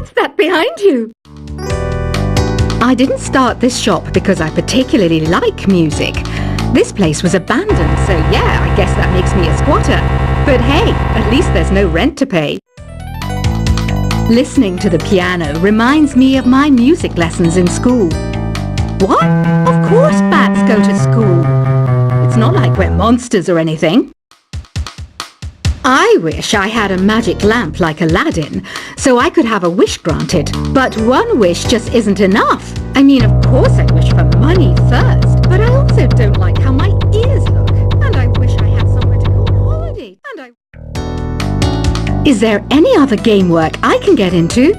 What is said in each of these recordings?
What's that behind you? I didn't start this shop because I particularly like music. This place was abandoned, so yeah, I guess that makes me a squatter. But hey, at least there's no rent to pay. Listening to the piano reminds me of my music lessons in school. What? Of course bats go to school. It's not like we're monsters or anything. I wish I had a magic lamp like Aladdin, so I could have a wish granted. But one wish just isn't enough. I mean, of course I wish for money first, but I also don't like how my ears look. And I wish I had somewhere to go on holiday. Is there any other game work I can get into?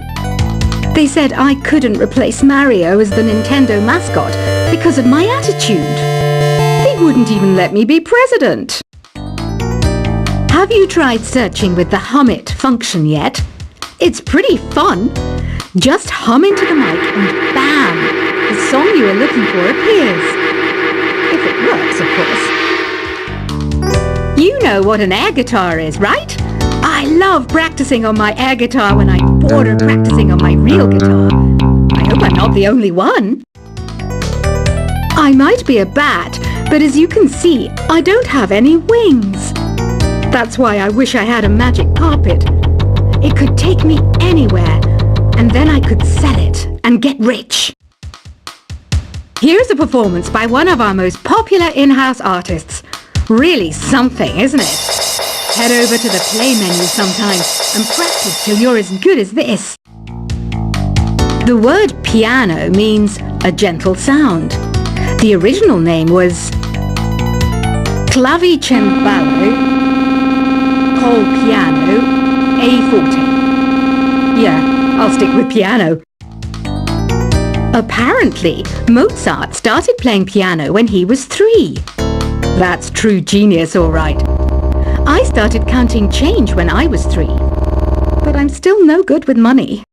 They said I couldn't replace Mario as the Nintendo mascot because of my attitude. They wouldn't even let me be president. Have you tried searching with the hum it function yet? It's pretty fun. Just hum into the mic and bam! The song you are looking for appears. If it works, of course. You know what an air guitar is, right? I love practicing on my air guitar when I'm bored of practicing on my real guitar. I hope I'm not the only one. I might be a bat, but as you can see, I don't have any wings. That's why I wish I had a magic carpet. It could take me anywhere, and then I could sell it and get rich. Here's a performance by one of our most popular in-house artists. Really something, isn't it? Head over to the play menu sometime and practice till you're as good as this. The word piano means a gentle sound. The original name was clavicembalo col piano a forte. Yeah, I'll stick with piano. Apparently, Mozart started playing piano when he was 3. That's true genius, all right. I started counting change when I was 3, but I'm still no good with money.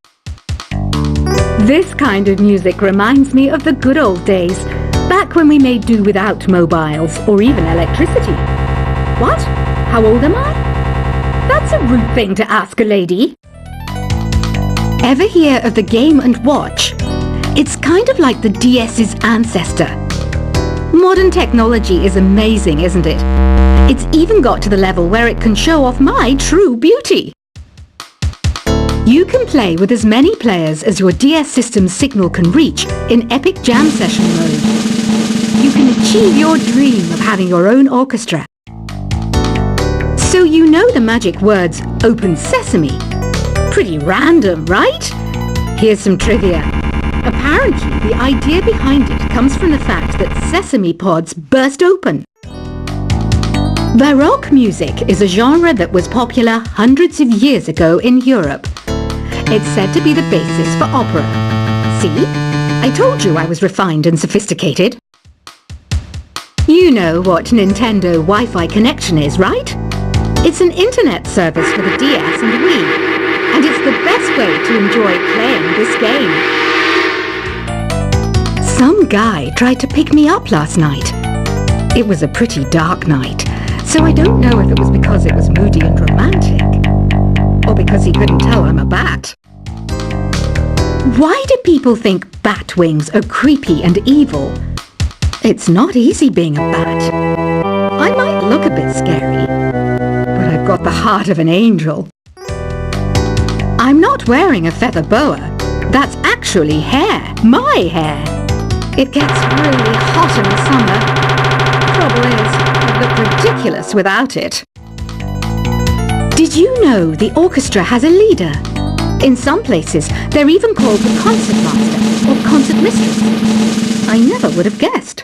This kind of music reminds me of the good old days, back when we made do without mobiles or even electricity. What? How old am I? That's a rude thing to ask a lady. Ever hear of the Game & Watch? It's kind of like the DS's ancestor. Modern technology is amazing, isn't it? It's even got to the level where it can show off my true beauty. You can play with as many players as your DS system's signal can reach in epic jam session mode. You can achieve your dream of having your own orchestra. So you know the magic words "Open Sesame." Pretty random, right? Here's some trivia. Apparently, the idea behind it comes from the fact that sesame pods burst open. Baroque music is a genre that was popular hundreds of years ago in Europe. It's said to be the basis for opera. See? I told you I was refined and sophisticated. You know what Nintendo Wi-Fi connection is, right? It's an internet service for the DS and Wii, and it's the best way to enjoy playing this game. Some guy tried to pick me up last night. It was a pretty dark night, so I don't know if it was because it was moody and romantic, or because he couldn't tell I'm a bat. Why do people think bat wings are creepy and evil? It's not easy being a bat. I might look a bit scary, but I've got the heart of an angel. I'm not wearing a feather boa. That's actually hair. My hair. It gets really hot in the summer. Trouble is, I look ridiculous without it. Did you know the orchestra has a leader? In some places, they're even called the concert master or concert mistress. I never would have guessed.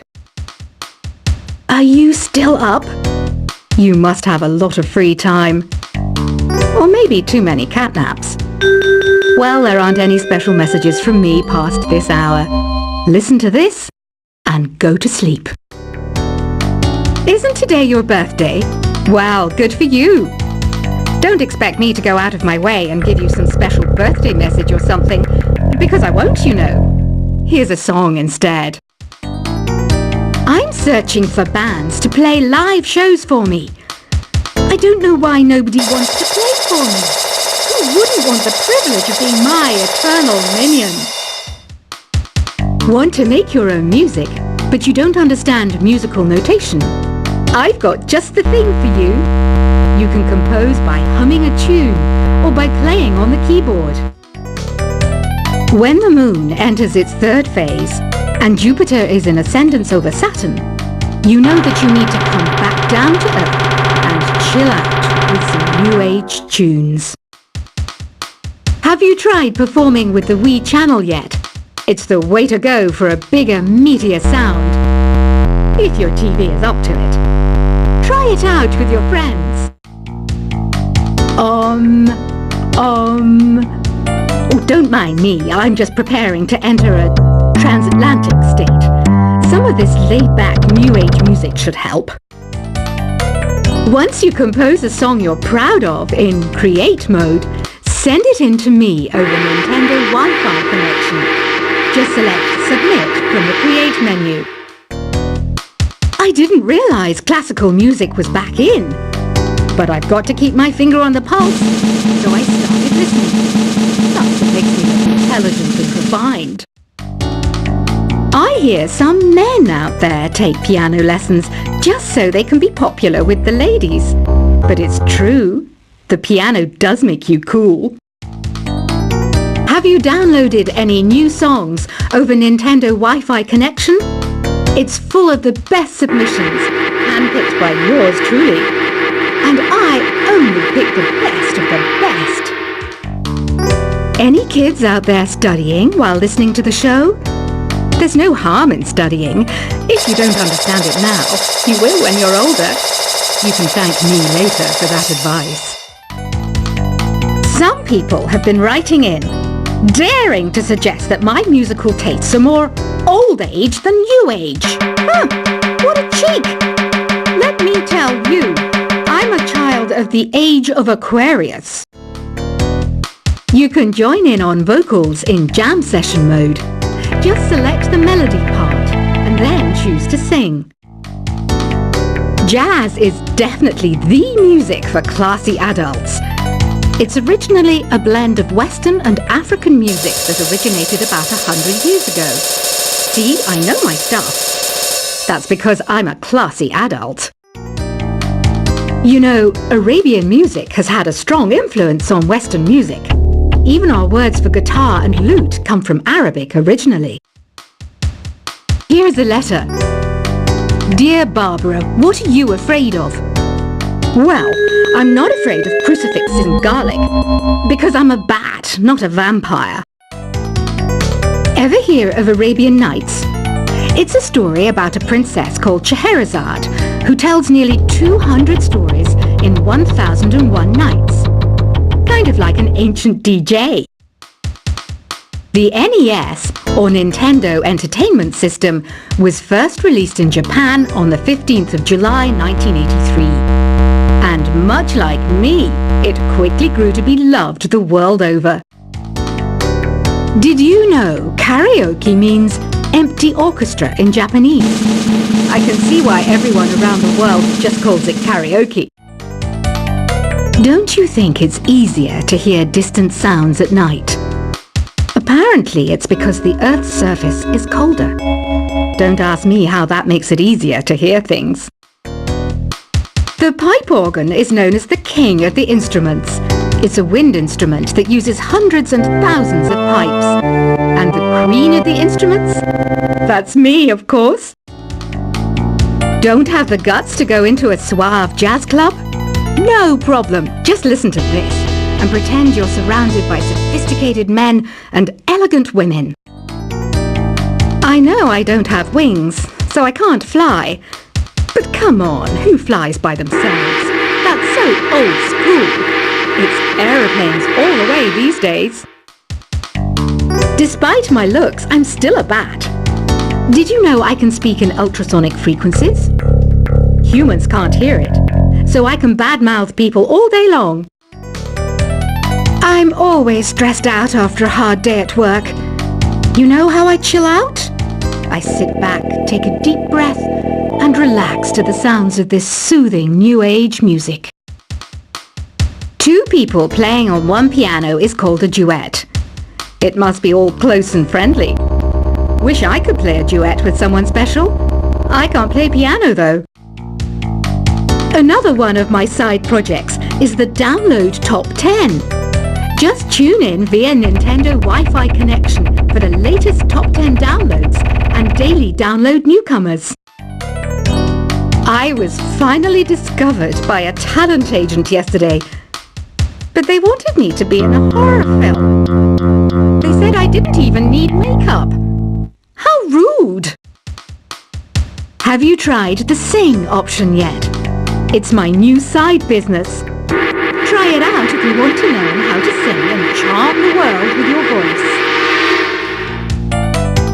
Are you still up? You must have a lot of free time. Or maybe too many catnaps. Well, there aren't any special messages from me past this hour. Listen to this and go to sleep. Isn't today your birthday? Well, good for you. Don't expect me to go out of my way and give you some special birthday message or something, because I won't, you know. Here's a song instead. I'm searching for bands to play live shows for me. I don't know why nobody wants to play for me. Who wouldn't want the privilege of being my eternal minion? Want to make your own music, but you don't understand musical notation? I've got just the thing for you. You can compose by humming a tune or by playing on the keyboard. When the moon enters its third phase and Jupiter is in ascendance over Saturn, you know that you need to come back down to earth and chill out with some new age tunes. Have you tried performing with the Wii channel yet? It's the way to go for a bigger, meatier sound. If your TV is up to it. Try it out with your friends. Oh, don't mind me, I'm just preparing to enter a transatlantic state. Some of this laid-back New Age music should help. Once you compose a song you're proud of in Create mode, send it in to me over Nintendo Wi-Fi connection. Just select Submit from the Create menu. I didn't realize classical music was back in. But I've got to keep my finger on the pulse, so I started listening. That's what makes me look intelligent and refined. I hear some men out there take piano lessons just so they can be popular with the ladies. But it's true, the piano does make you cool. Have you downloaded any new songs over Nintendo Wi-Fi connection? It's full of the best submissions, handpicked by yours truly. And I only pick the best of the best. Any kids out there studying while listening to the show? There's no harm in studying. If you don't understand it now, you will when you're older. You can thank me later for that advice. Some people have been writing in, daring to suggest that my musical tastes are more old age than new age. Huh, what a cheek! Let me tell you, I'm a child of the age of Aquarius. You can join in on vocals in jam session mode. Just select the melody part and then choose to sing. Jazz is definitely the music for classy adults. It's originally a blend of Western and African music that originated about 100 years ago. See, I know my stuff. That's because I'm a classy adult. You know, Arabian music has had a strong influence on Western music. Even our words for guitar and lute come from Arabic originally. Here's a letter. Dear Barbara, what are you afraid of? Well, I'm not afraid of crucifixes and garlic, because I'm a bat, not a vampire. Ever hear of Arabian Nights? It's a story about a princess called Scheherazade, who tells nearly 200 stories in 1001 nights. Kind of like an ancient DJ. The NES, or Nintendo Entertainment System, was first released in Japan on the 15th of July 1983. And much like me, it quickly grew to be loved the world over. Did you know karaoke means empty orchestra in Japanese? I can see why everyone around the world just calls it karaoke. Don't you think it's easier to hear distant sounds at night? Apparently it's because the Earth's surface is colder. Don't ask me how that makes it easier to hear things. The pipe organ is known as the king of the instruments. It's a wind instrument that uses hundreds and thousands of pipes. And the queen of the instruments? That's me, of course. Don't have the guts to go into a suave jazz club? No problem. Just listen to this and pretend you're surrounded by sophisticated men and elegant women. I know I don't have wings, so I can't fly. But come on, who flies by themselves? That's so old school. It's aeroplanes all the way these days. Despite my looks, I'm still a bat. Did you know I can speak in ultrasonic frequencies? Humans can't hear it, so I can badmouth people all day long. I'm always stressed out after a hard day at work. You know how I chill out? I sit back, take a deep breath, and relax to the sounds of this soothing new age music. Two people playing on one piano is called a duet. It must be all close and friendly. Wish I could play a duet with someone special. I can't play piano though. Another one of my side projects is the Download Top 10. Just tune in via Nintendo Wi-Fi connection for the latest top 10 downloads and daily download newcomers. I was finally discovered by a talent agent yesterday, but they wanted me to be in a horror film. They said I didn't even need makeup. How rude! Have you tried the Sing option yet? It's my new side business. Try it out if you want to learn how to sing and charm the world with your voice.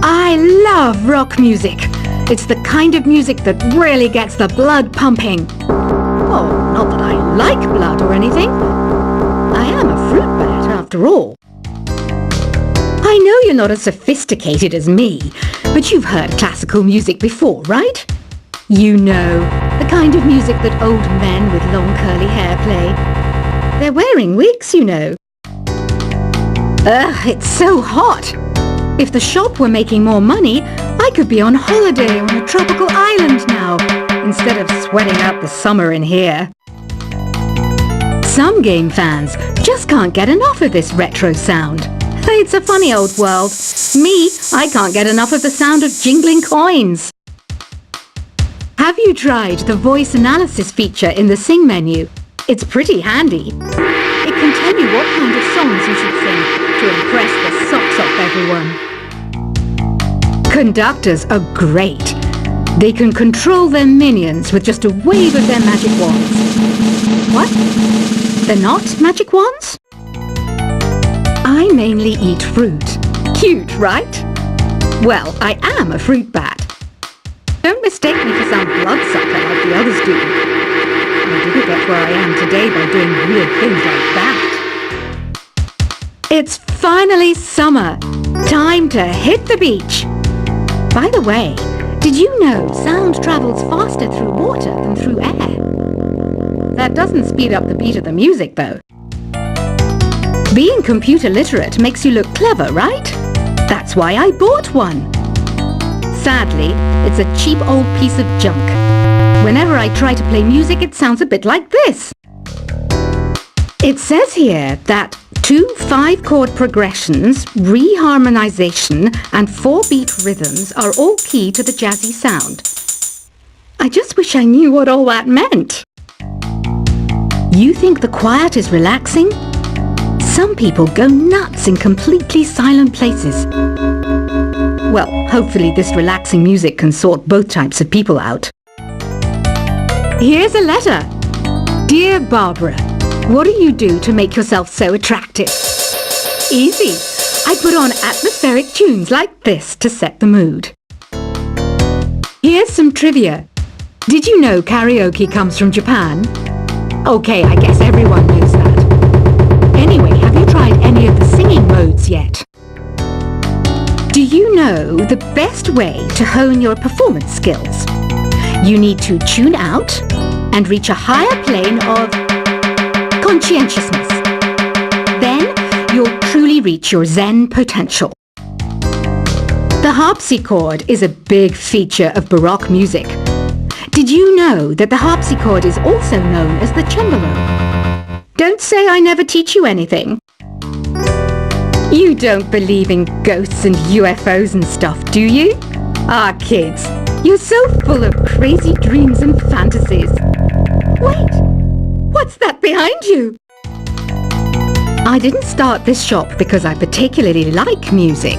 I love rock music. It's the kind of music that really gets the blood pumping. Oh, not that I like blood or anything. I am a fruit bat after all. I know you're not as sophisticated as me, but you've heard classical music before, right? You know, the kind of music that old men with long curly hair play. They're wearing wigs, you know. Ugh, it's so hot. If the shop were making more money, I could be on holiday on a tropical island now, instead of sweating out the summer in here. Some game fans just can't get enough of this retro sound. It's a funny old world. Me, I can't get enough of the sound of jingling coins. Have you tried the voice analysis feature in the Sing menu? It's pretty handy. It can tell you what kind of songs you should sing to impress the socks off everyone. Conductors are great. They can control their minions with just a wave of their magic wands. What? They're not magic wands? I mainly eat fruit. Cute, right? Well, I am a fruit bat. Don't mistake me for some bloodsucker like the others do. I didn't get where I am today by doing weird things like that. It's finally summer. Time to hit the beach. By the way, did you know sound travels faster through water than through air? That doesn't speed up the beat of the music, though. Being computer literate makes you look clever, right? That's why I bought one. Sadly, it's a cheap old piece of junk. Whenever I try to play music, it sounds a bit like this. It says here that 2 5-chord progressions, reharmonization, and 4-beat rhythms are all key to the jazzy sound. I just wish I knew what all that meant. You think the quiet is relaxing? Some people go nuts in completely silent places. Well, hopefully this relaxing music can sort both types of people out. Here's a letter. Dear Barbara, what do you do to make yourself so attractive? Easy. I put on atmospheric tunes like this to set the mood. Here's some trivia. Did you know karaoke comes from Japan? Okay, I guess everyone knows that. Anyway, have you tried any of the singing modes yet? Do you know the best way to hone your performance skills? You need to tune out and reach a higher plane of conscientiousness. Then you'll truly reach your Zen potential. The harpsichord is a big feature of Baroque music. Did you know that the harpsichord is also known as the cembalo? Don't say I never teach you anything. You don't believe in ghosts and UFOs and stuff, do you? Ah, kids, you're so full of crazy dreams and fantasies. Wait, what's that behind you? I didn't start this shop because I particularly like music.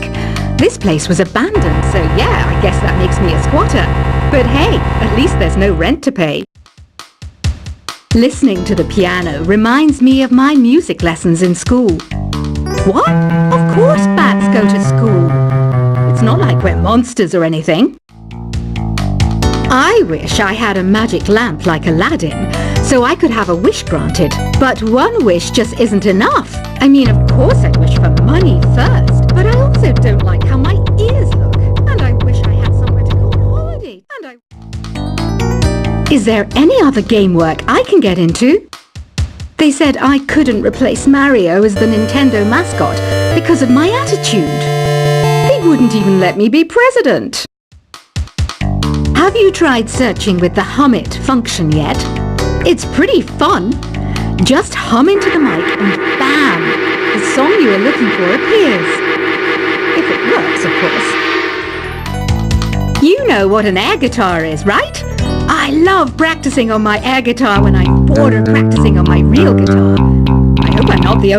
This place was abandoned, so yeah, I guess that makes me a squatter. But hey, at least there's no rent to pay. Listening to the piano reminds me of my music lessons in school. What? Of course bats go to school. It's not like we're monsters or anything. I wish I had a magic lamp like Aladdin, so I could have a wish granted. But one wish just isn't enough. I mean, of course I'd wish for money first, but I also don't like how my ears look. And I wish I had somewhere to go on holiday. Is there any other game work I can get into? They said I couldn't replace Mario as the Nintendo mascot because of my attitude. They wouldn't even let me be president. Have you tried searching with the hum it function yet? It's pretty fun. Just hum into the mic and bam! The song you are looking for appears. If it works, of course. You know what an air guitar is, right? I love practicing on my air guitar when I'm bored of practicing on my real guitar. I hope I'm not the only